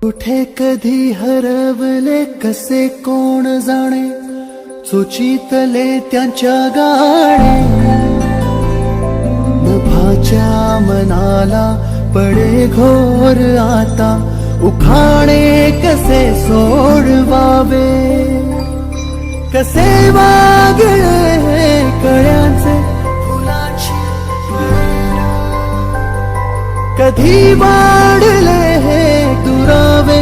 कुठे कधी हरवले कसे कोण जाणे, सुचितले त्यांच्या गाणे. नभाच्या मनाला पडे घोर आता, उखाणे कसे सोडवावे. कसे वागळे कळ्यांचे फुलाची फळेना, कधी वाढले हे दुरावे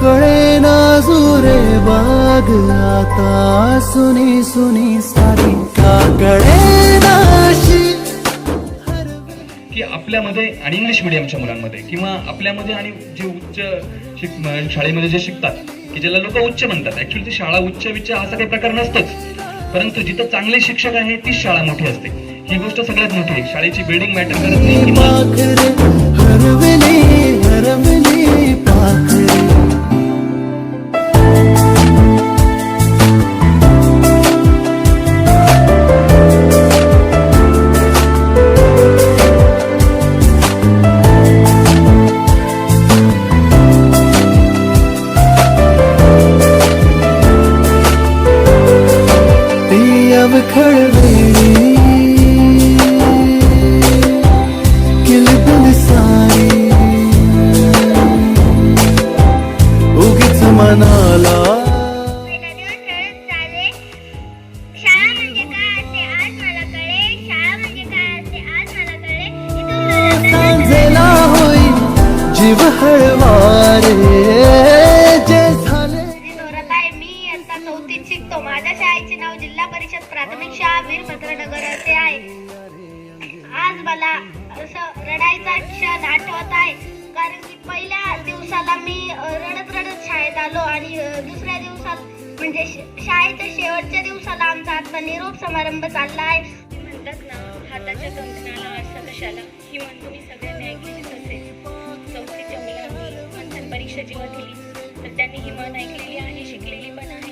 कळेना जुरे बाग. आता सुनी सुनी सारी का कळेनाशी. की आपल्यामध्ये आणि इंग्लिश मिडियमच्या मुलांमध्ये किंवा आपल्यामध्ये आणि जे उच्च शाळेमध्ये जे शिकतात की ज्याला लोक उच्च म्हणतात, ऍक्च्युअली ती शाळा उच्च विच्च असा काही प्रकार नसतोच, परंतु जिथं चांगले शिक्षक आहे तीच शाळा मोठी असते. ही गोष्ट सगळ्यात मोठी आहे. शाळेची बिल्डिंग मॅटर करत नाही किंवा खळवेळी किलबिल सारी उगीच मनाला. सांजेला होई जीव हळवारे जे झाले. मी आता 4थीत शिकतो. माझ्या शाळेचे नाव जिल्हा परिषद प्राथमिक शाळा वीरभद्रनगर असे आहे. आज मला असं रडायचा क्षण आठवत आहे, कारण की पहिल्या दिवसाला मी रडत रडत शाळेत आलो आणि दुसऱ्या दिवसाला म्हणजे शाळेच्या शेवटच्या दिवसाला आमचा आता निरोप समारंभ चालला आहे. म्हणतात ना, हाताच्या कंकणाला असं कशाला, ही म्हण तुम्ही सगळ्यांनी ऐकलीच असेल. 4थीच्या मुलांनी मंथन परीक्षा जेव्हा दिली तर त्यांनी ही म्हण ऐकलेली आहे, शिकलेली पण आहे.